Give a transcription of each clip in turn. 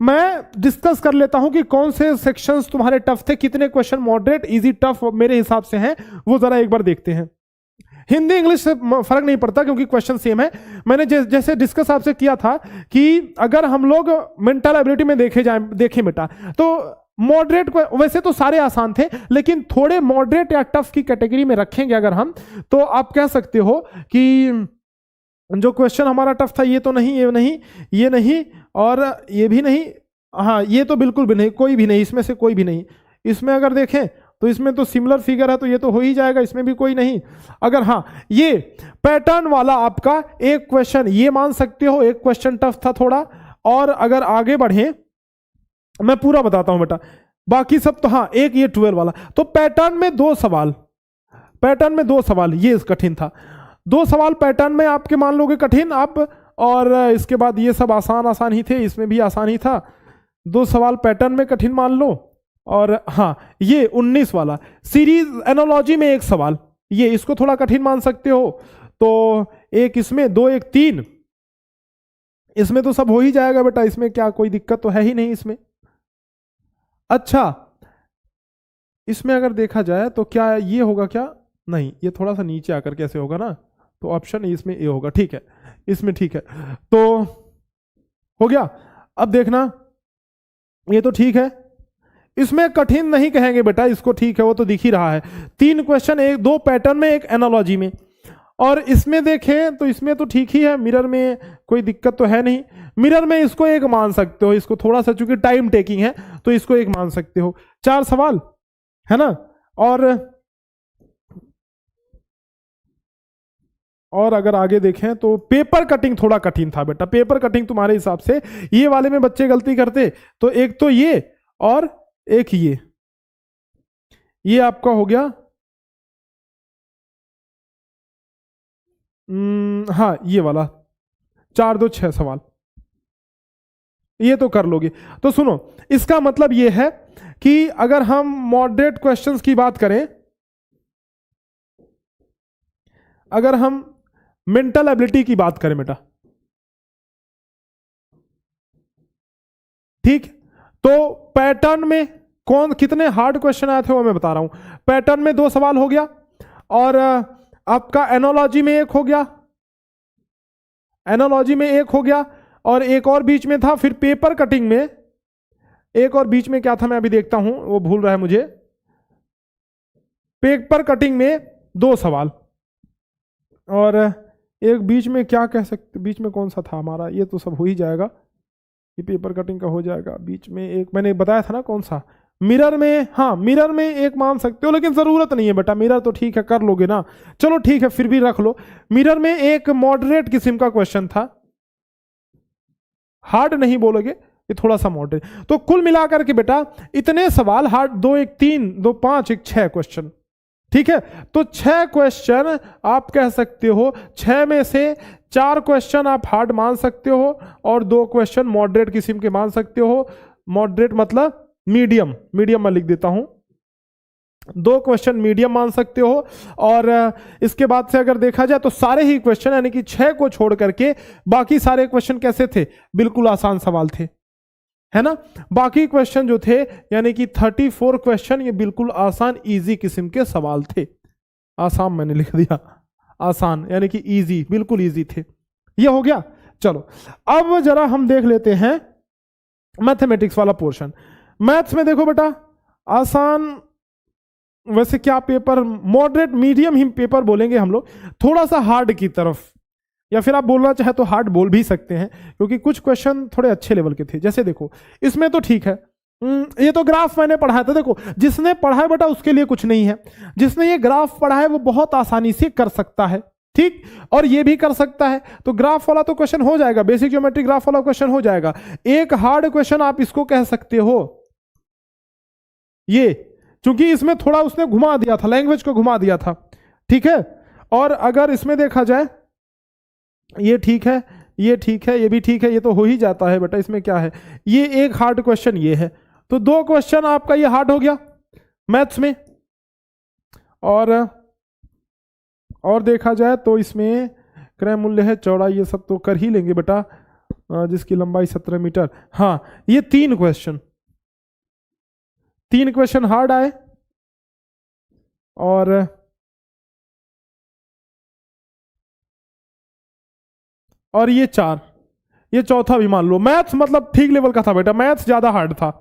मैं डिस्कस कर लेता हूं कि कौन से सेक्शंस तुम्हारे टफ थे, कितने क्वेश्चन मॉडरेट, इजी, टफ मेरे हिसाब से हैं, वो जरा एक बार देखते हैं। हिंदी इंग्लिश से फर्क नहीं पड़ता क्योंकि क्वेश्चन सेम है। मैंने जैसे डिस्कस आपसे किया था कि अगर हम लोग मेंटल एबिलिटी में देखें बेटा, तो मॉडरेट, वैसे तो सारे आसान थे, लेकिन थोड़े मॉडरेट या टफ की कैटेगरी में रखेंगे अगर हम, तो आप कह सकते हो कि जो क्वेश्चन हमारा टफ था, ये तो नहीं, ये नहीं, ये नहीं, और ये भी नहीं, हाँ ये तो बिल्कुल भी नहीं, कोई भी नहीं, इसमें से कोई भी नहीं। इसमें अगर देखें तो इसमें तो सिमिलर फिगर है, तो ये तो हो ही जाएगा, इसमें भी कोई नहीं। अगर हाँ ये पैटर्न वाला आपका एक क्वेश्चन ये मान सकते हो, एक क्वेश्चन टफ था थोड़ा। और अगर आगे बढ़े, मैं पूरा बताता हूं बेटा, बाकी सब तो हाँ, एक ये 12 वाला, तो पैटर्न में 2 सवाल, पैटर्न में 2 सवाल ये कठिन था। 2 सवाल पैटर्न में आपके मान लोगे कठिन आप, और इसके बाद ये सब आसान आसान ही थे, इसमें भी आसान ही था। 2 सवाल पैटर्न में कठिन मान लो। और हाँ ये 19 वाला सीरीज एनोलॉजी में 1 सवाल, ये इसको थोड़ा कठिन मान सकते हो। तो एक इसमें, 2 1 3, इसमें तो सब हो ही जाएगा बेटा, इसमें क्या कोई दिक्कत तो है ही नहीं इसमें। अच्छा इसमें अगर देखा जाए तो क्या ये होगा, क्या नहीं, ये थोड़ा सा नीचे आकर कैसे होगा ना, तो ऑप्शन इसमें ए होगा, ठीक है, इसमें ठीक है, तो हो गया। अब देखना, ये तो ठीक है, इसमें कठिन नहीं कहेंगे बेटा इसको, ठीक है, वो तो दिख ही रहा है। 3 क्वेश्चन, 2 पैटर्न में, 1 एनालॉजी में। और इसमें देखें तो इसमें तो ठीक ही है, मिरर में कोई दिक्कत तो है नहीं। मिरर में इसको 1 मान सकते हो, इसको थोड़ा सा चूंकि टाइम टेकिंग है तो इसको 1 मान सकते हो। 4 सवाल है ना। और अगर आगे देखें तो पेपर कटिंग थोड़ा कठिन था बेटा, पेपर कटिंग तुम्हारे हिसाब से ये वाले में बच्चे गलती करते, तो एक तो ये और एक ये आपका हो गया, हाँ ये वाला 4 2 6 सवाल, ये तो कर लोगे। तो सुनो, इसका मतलब ये है कि अगर हम मॉडरेट क्वेश्चंस की बात करें, अगर हम मेंटल एबिलिटी की बात करें बेटा, ठीक, तो पैटर्न में कौन कितने हार्ड क्वेश्चन आए थे वो मैं बता रहा हूं। पैटर्न में 2 सवाल हो गया, और आपका एनोलॉजी में 1 हो गया, एनोलॉजी में 1 हो गया, और एक और बीच में था, फिर पेपर कटिंग में एक और बीच में क्या था मैं अभी देखता हूं, वो भूल रहा है मुझे। पेपर कटिंग में 2 सवाल, और एक बीच में क्या कह सकते, बीच में कौन सा था हमारा, ये तो सब हो ही जाएगा, ये पेपर कटिंग का हो जाएगा। बीच में एक मैंने बताया था ना कौन सा, मिरर में, हाँ मिरर में 1 मान सकते हो, लेकिन जरूरत नहीं है बेटा, मिरर तो ठीक है कर लोगे ना, चलो ठीक है फिर भी रख लो। मिरर में एक मॉडरेट किस्म का क्वेश्चन था, हार्ड नहीं बोलोगे, ये थोड़ा सा मॉडरेट। तो कुल मिलाकर के बेटा इतने सवाल हार्ड, 2 1 3 2 5 1 6 क्वेश्चन, ठीक है। तो 6 क्वेश्चन आप कह सकते हो, 6 में से 4 क्वेश्चन आप हार्ड मान सकते हो, और 2 क्वेश्चन मॉडरेट किस्म के मान सकते हो। मॉडरेट मतलब मीडियम, मीडियम मैं लिख देता हूं, 2 क्वेश्चन मीडियम मान सकते हो। और इसके बाद से अगर देखा जाए तो सारे ही क्वेश्चन, यानी कि 6 को छोड़ करके बाकी सारे क्वेश्चन कैसे थे, बिल्कुल आसान सवाल थे, है ना। बाकी क्वेश्चन जो थे, यानी कि 34 क्वेश्चन, ये बिल्कुल आसान इजी किस्म के सवाल थे। आसान मैंने लिख दिया, आसान यानी कि इजी, बिल्कुल इजी थे। ये हो गया। चलो अब जरा हम देख लेते हैं मैथमेटिक्स वाला पोर्शन। मैथ्स में देखो बेटा, आसान वैसे क्या पेपर, मॉडरेट मीडियम ही पेपर बोलेंगे हम लोग, थोड़ा सा हार्ड की तरफ, या फिर आप बोलना चाहे तो हार्ड बोल भी सकते हैं, क्योंकि कुछ क्वेश्चन थोड़े अच्छे लेवल के थे। जैसे देखो इसमें तो ठीक है, ये तो ग्राफ मैंने पढ़ाया था, देखो जिसने पढ़ा है बेटा उसके लिए कुछ नहीं है, जिसने ये ग्राफ पढ़ा है वो बहुत आसानी से कर सकता है, ठीक, और ये भी कर सकता है। तो ग्राफ वाला तो क्वेश्चन हो जाएगा, बेसिक ज्योमेट्री ग्राफ वाला क्वेश्चन हो जाएगा। एक हार्ड क्वेश्चन आप इसको कह सकते हो, ये क्योंकि इसमें थोड़ा उसने घुमा दिया था, लैंग्वेज को घुमा दिया था, ठीक है। और अगर इसमें देखा जाए, ये ठीक है, ये ठीक है, ये भी ठीक है, ये तो हो ही जाता है बेटा, इसमें क्या है, ये एक हार्ड क्वेश्चन ये है, तो 2 क्वेश्चन आपका ये हार्ड हो गया मैथ्स में। और देखा जाए तो इसमें क्रय मूल्य है, चौड़ाई, ये सब तो कर ही लेंगे बेटा। जिसकी लंबाई 17 मीटर। हाँ, ये 3 क्वेश्चन हार्ड आए और ये 4, ये चौथा भी मान लो। मैथ्स मतलब ठीक लेवल का था बेटा, मैथ्स ज्यादा हार्ड था।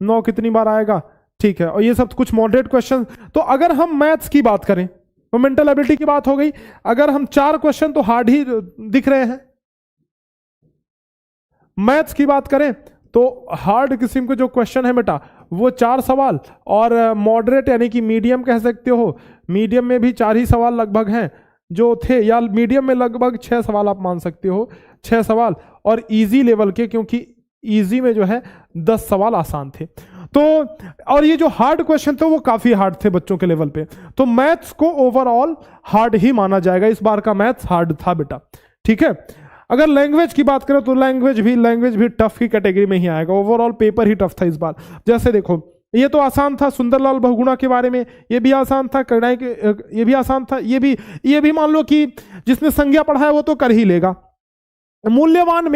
9 कितनी बार आएगा, ठीक है। और ये सब कुछ मॉडरेट क्वेश्चन। तो अगर हम मैथ्स की बात करें तो मेंटल एबिलिटी की बात हो गई। अगर हम 4 क्वेश्चन तो हार्ड ही दिख रहे हैं। मैथ्स की बात करें तो हार्ड किस्म के जो क्वेश्चन है बेटा वो 4 सवाल, और मॉडरेट यानी कि मीडियम कह सकते हो, मीडियम में भी 4 ही सवाल लगभग हैं जो थे, या मीडियम में लगभग 6 सवाल आप मान सकते हो, 6 सवाल। और इजी लेवल के, क्योंकि इजी में जो है 10 सवाल आसान थे। तो और ये जो हार्ड क्वेश्चन थे वो काफी हार्ड थे बच्चों के लेवल पे। तो मैथ्स को ओवरऑल हार्ड ही माना जाएगा, इस बार का मैथ्स हार्ड था बेटा, ठीक है। अगर लैंग्वेज की बात करें तो लैंग्वेज भी टफ की कैटेगरी में ही आएगा। ओवरऑल पेपर ही टफ था इस बार। जैसे देखो, ये तो आसान था, सुंदरलाल बहुगुणा के बारे में, ये भी आसान था, करनाई के ये भी आसान था, ये भी मान लो कि जिसने संज्ञा पढ़ा है वो तो कर ही लेगा। मूल्यवान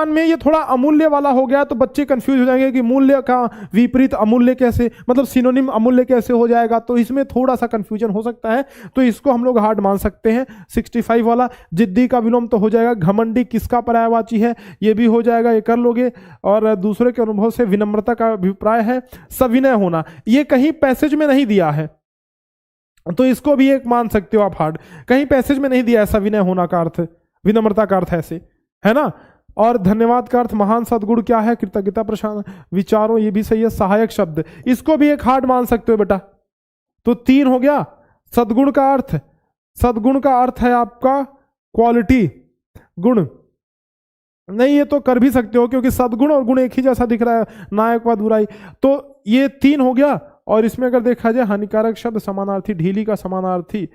में ये थोड़ा अमूल्य वाला हो गया तो बच्चे कंफ्यूज हो जाएंगे कि मूल्य का विपरीत अमूल्य कैसे, मतलब सिनोनिम अमूल्य कैसे हो जाएगा, तो इसमें थोड़ा सा कंफ्यूजन हो सकता है। तो इसको हम लोग हार्ड मान सकते हैं। 65 वाला जिद्दी का विलोम तो हो जाएगा। घमंडी किसका पर्यायवाची है, ये भी हो जाएगा, ये कर लोगे। और दूसरे के अनुभव से विनम्रता का अभिप्राय है सविनय होना, ये कहीं पैसेज में नहीं दिया है तो इसको भी एक मान सकते हो आप हार्ड। कहीं पैसेज में नहीं दिया है सविनय होना का अर्थ, विनम्रता का अर्थ ऐसे है ना। और धन्यवाद का अर्थ महान सद्गुण क्या है, कृतज्ञता प्रशांत विचारों, ये भी सही है। सहायक शब्द, इसको भी एक हार्ड मान सकते हो बेटा। तो 3 हो गया। सद्गुण का अर्थ है आपका क्वालिटी, गुण। नहीं, ये तो कर भी सकते हो क्योंकि सद्गुण और गुण एक ही जैसा दिख रहा है, नायक व बुराई। तो ये 3 हो गया। और इसमें अगर देखा जाए हानिकारक शब्द समानार्थी, ढीली का समानार्थी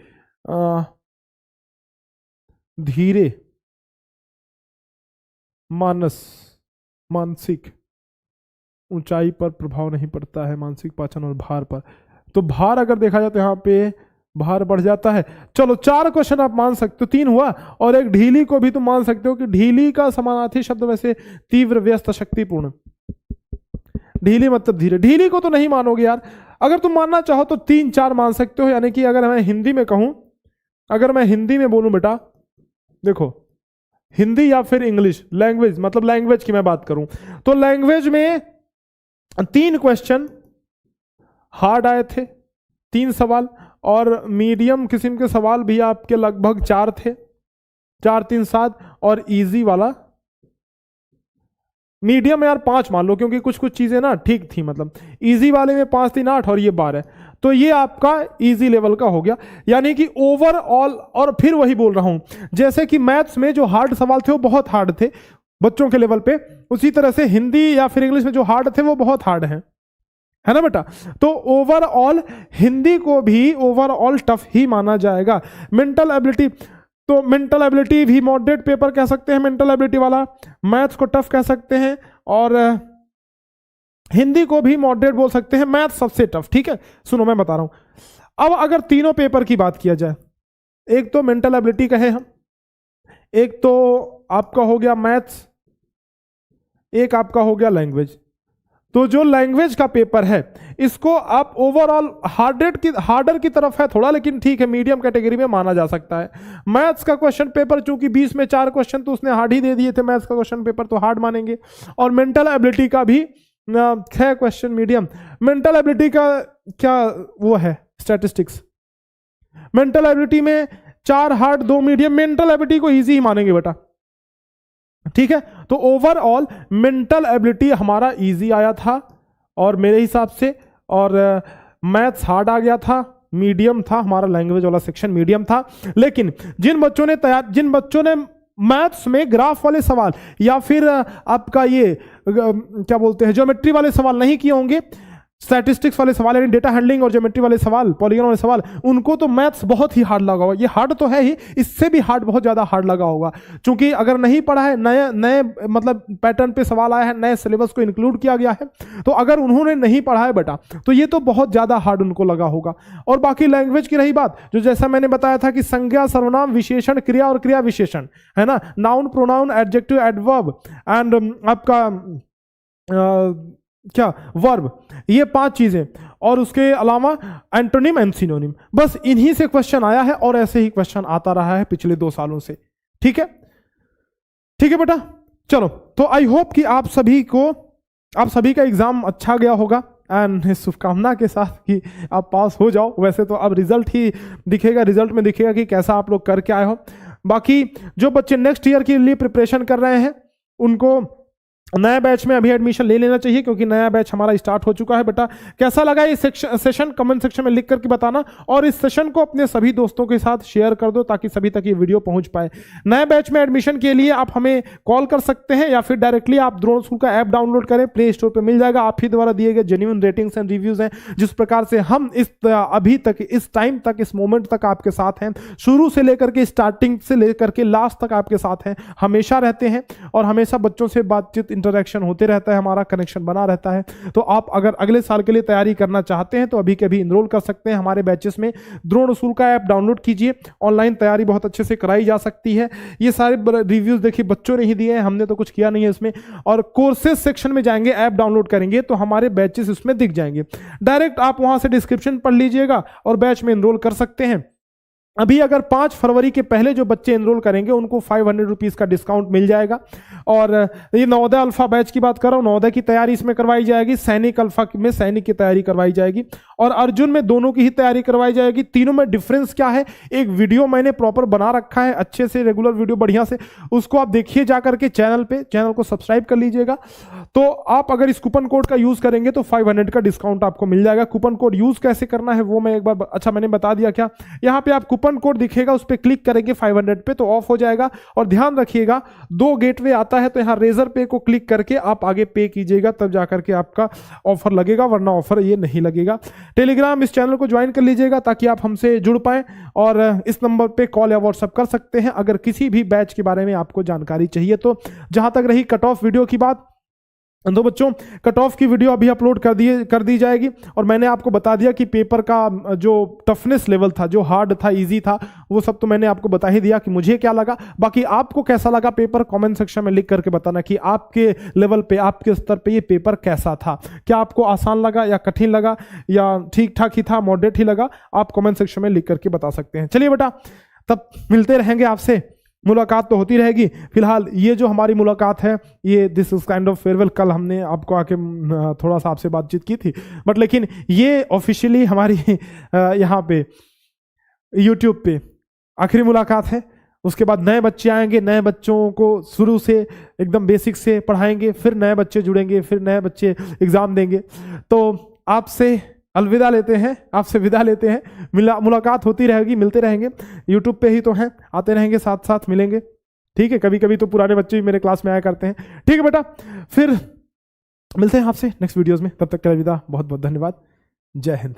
धीरे, मानसिक ऊंचाई पर प्रभाव नहीं पड़ता है, मानसिक पाचन और भार पर। तो भार अगर देखा जाए तो यहाँ पे भार बढ़ जाता है। चलो 4 क्वेश्चन आप मान सकते हो, 3 हुआ। और एक ढीली को भी तुम मान सकते हो कि ढीली का समानार्थी शब्द वैसे तीव्र, व्यस्त, शक्तिपूर्ण। ढीली मतलब धीरे, ढीली को तो नहीं मानोगे यार। अगर तुम मानना चाहो तो 3-4 मान सकते हो। यानी कि अगर मैं हिंदी में कहूं, अगर मैं हिंदी में बोलूं बेटा, देखो हिंदी या फिर इंग्लिश, लैंग्वेज मतलब लैंग्वेज की मैं बात करूं तो लैंग्वेज में 3 क्वेश्चन हार्ड आए थे, 3 सवाल। और मीडियम किस्म के सवाल भी आपके लगभग 4 थे, 4, 3, 7। और इजी वाला मीडियम में यार 5 मान लो, क्योंकि कुछ कुछ चीजें ना ठीक थी। मतलब इजी वाले में 5, 3, 8 और ये 12। तो ये आपका इजी लेवल का हो गया। यानी कि ओवरऑल, और फिर वही बोल रहा हूं, जैसे कि मैथ्स में जो हार्ड सवाल थे वो बहुत हार्ड थे बच्चों के लेवल पे, उसी तरह से हिंदी या फिर इंग्लिश में जो हार्ड थे वो बहुत हार्ड हैं, है ना बेटा। तो ओवरऑल हिंदी को भी ओवरऑल टफ ही माना जाएगा। मेंटल एबिलिटी, तो मेंटल एबिलिटी भी मॉडरेट पेपर कह सकते हैं मेंटल एबिलिटी वाला, मैथ्स को टफ कह सकते हैं, और हिंदी को भी मॉडरेट बोल सकते हैं, मैथ्स सबसे टफ। ठीक है, सुनो मैं बता रहा हूं। अब अगर तीनों पेपर की बात किया जाए, एक तो मेंटल एबिलिटी कहे हम, एक तो आपका हो गया मैथ्स, एक आपका हो गया लैंग्वेज। तो जो लैंग्वेज का पेपर है इसको आप ओवरऑल हार्डर की तरफ है थोड़ा, लेकिन ठीक है मीडियम कैटेगरी में माना जा सकता है। मैथ्स का क्वेश्चन पेपर चूंकि 20 में 4 क्वेश्चन तो उसने हार्ड ही दे दिए थे, मैथ्स का क्वेश्चन पेपर तो हार्ड मानेंगे। और मेंटल एबिलिटी का भी 6 क्वेश्चन मीडियम। मेंटल एबिलिटी का क्या वो है स्टैटिस्टिक्स, मेंटल एबिलिटी में 4 हार्ड 2 मीडियम, मेंटल एबिलिटी को ईजी ही मानेंगे बेटा। ठीक है, तो ओवरऑल मेंटल एबिलिटी हमारा इजी आया था और मेरे हिसाब से, और मैथ्स हार्ड आ गया था, मीडियम था हमारा, लैंग्वेज वाला सेक्शन मीडियम था। लेकिन जिन बच्चों ने मैथ्स में ग्राफ वाले सवाल या फिर आपका ये क्या बोलते हैं ज्योमेट्री वाले सवाल नहीं किए होंगे, स्टैटिस्टिक्स वाले सवाल यानी डेटा हैंडलिंग और ज्योमेट्री वाले सवाल, पॉलीगॉन वाले सवाल, उनको तो मैथ्स बहुत ही हार्ड लगा होगा। ये हार्ड तो है ही, इससे भी हार्ड, बहुत ज़्यादा हार्ड लगा होगा, क्योंकि अगर नहीं पढ़ा है, नए नए मतलब पैटर्न पे सवाल आया है, नए सिलेबस को इंक्लूड किया गया है, तो अगर उन्होंने नहीं पढ़ा है बेटा तो ये तो बहुत ज़्यादा हार्ड उनको लगा होगा। और बाकी लैंग्वेज की रही बात, जो जैसा मैंने बताया था कि संज्ञा, सर्वनाम, विशेषण, क्रिया और क्रिया विशेषण, है ना, noun, pronoun, adjective, adverb and आपका क्या वर्ब, ये 5 चीजें, और उसके अलावा एंटोनिम एंड सिनोनिम, बस इन्हीं से क्वेश्चन आया है और ऐसे ही क्वेश्चन आता रहा है पिछले 2 सालों से। ठीक है, ठीक है बेटा, चलो। तो आई होप कि आप सभी का एग्जाम अच्छा गया होगा, एंड इस शुभकामना के साथ कि आप पास हो जाओ। वैसे तो अब रिजल्ट ही दिखेगा, रिजल्ट में दिखेगा कि कैसा आप लोग करके आए हो। बाकी जो बच्चे नेक्स्ट ईयर के लिए प्रिपरेशन कर रहे हैं उनको नया बैच में अभी एडमिशन ले लेना चाहिए, क्योंकि नया बैच हमारा स्टार्ट हो चुका है। बेटा कैसा लगा ये सेशन कमेंट सेक्शन में लिख करके बताना, और इस सेशन को अपने सभी दोस्तों के साथ शेयर कर दो ताकि सभी तक ये वीडियो पहुंच पाए। नए बैच में एडमिशन के लिए आप हमें कॉल कर सकते हैं या फिर डायरेक्टली आप द्रोण स्कूल का ऐप डाउनलोड करें, प्ले स्टोर पर मिल जाएगा। आप ही द्वारा दिए गए जेन्युइन रेटिंग्स एंड रिव्यूज हैं, जिस प्रकार से हम अभी तक, इस टाइम तक, इस मोमेंट तक आपके साथ हैं, शुरू से लेकर के, स्टार्टिंग से लेकर के लास्ट तक आपके साथ हैं, हमेशा रहते हैं, और हमेशा बच्चों से बातचीत, इंटरेक्शन होते रहता है, हमारा कनेक्शन बना रहता है। तो आप अगर अगले साल के लिए तैयारी करना चाहते हैं तो अभी के अभी इनरोल कर सकते हैं हमारे बैचेस में। द्रोण स्कूल का ऐप डाउनलोड कीजिए, ऑनलाइन तैयारी बहुत अच्छे से कराई जा सकती है। ये सारे रिव्यूज देखिए बच्चों ने ही दिए हैं, हमने तो कुछ किया नहीं है इसमें। और कोर्सेज सेक्शन में जाएंगे, ऐप डाउनलोड करेंगे तो हमारे बैचेस उसमें दिख जाएंगे, डायरेक्ट आप वहां से डिस्क्रिप्शन पढ़ लीजिएगा और बैच में इनरोल कर सकते हैं। अभी अगर 5 फरवरी के पहले जो बच्चे एनरोल करेंगे उनको 500 रुपीज़ का डिस्काउंट मिल जाएगा। और ये नवोदय अल्फा बैच की बात कर रहा हूँ, नवोदय की तैयारी इसमें करवाई जाएगी, सैनिक अल्फा में सैनिक की तैयारी करवाई जाएगी, और अर्जुन में दोनों की ही तैयारी करवाई जाएगी। तीनों में डिफरेंस क्या है, एक वीडियो मैंने प्रॉपर बना रखा है अच्छे से, रेगुलर वीडियो बढ़िया से, उसको आप देखिए जा करके चैनल पे, चैनल को सब्सक्राइब कर लीजिएगा। तो आप अगर इस कूपन कोड का यूज़ करेंगे तो 500 का डिस्काउंट आपको मिल जाएगा। कूपन कोड यूज़ कैसे करना है वो मैं एक बार, अच्छा मैंने बता दिया क्या, यहाँ पे आप कूपन कोड दिखेगा उस पर क्लिक करेंगे 500 पे तो ऑफ हो जाएगा। और ध्यान रखिएगा 2 गेटवे आता है, तो यहाँ रेजर पे को क्लिक करके आप आगे पे कीजिएगा, तब जाकर के आपका ऑफर लगेगा, वरना ऑफर ये नहीं लगेगा। टेलीग्राम इस चैनल को ज्वाइन कर लीजिएगा ताकि आप हमसे जुड़ पाएं, और इस नंबर पे कॉल या व्हाट्सएप कर सकते हैं अगर किसी भी बैच के बारे में आपको जानकारी चाहिए तो। जहां तक रही कट ऑफ वीडियो की बात, तो बच्चों कट ऑफ की वीडियो अभी अपलोड कर दी जाएगी। और मैंने आपको बता दिया कि पेपर का जो टफनेस लेवल था, जो हार्ड था, इजी था, वो सब तो मैंने आपको बता ही दिया कि मुझे क्या लगा। बाकी आपको कैसा लगा पेपर, कमेंट सेक्शन में लिख करके बताना कि आपके लेवल पे, आपके स्तर पे ये पेपर कैसा था। क्या आपको आसान लगा या कठिन लगा या ठीक ठाक ही था, मॉडरेट ही लगा, आप कमेंट सेक्शन में लिख करके बता सकते हैं। चलिए बेटा, तब मिलते रहेंगे आपसे, मुलाकात तो होती रहेगी। फिलहाल ये जो हमारी मुलाकात है, ये this is kind of farewell. कल हमने आपको आके थोड़ा सा आपसे बातचीत की थी, बट लेकिन ये ऑफिशियली हमारी यहाँ पे यूट्यूब पे आखिरी मुलाकात है। उसके बाद नए बच्चे आएंगे, नए बच्चों को शुरू से एकदम बेसिक से पढ़ाएंगे, फिर नए बच्चे जुड़ेंगे, फिर नए बच्चे एग्ज़ाम देंगे। तो आपसे अलविदा लेते हैं, आपसे विदा लेते हैं। मुलाकात होती रहेगी, मिलते रहेंगे, यूट्यूब पे ही तो हैं, आते रहेंगे, साथ साथ मिलेंगे। ठीक है, कभी कभी तो पुराने बच्चे भी मेरे क्लास में आया करते हैं। ठीक है बेटा, फिर मिलते हैं आपसे नेक्स्ट वीडियोज़ में, तब तक के लिए अलविदा, बहुत बहुत धन्यवाद, जय हिंद।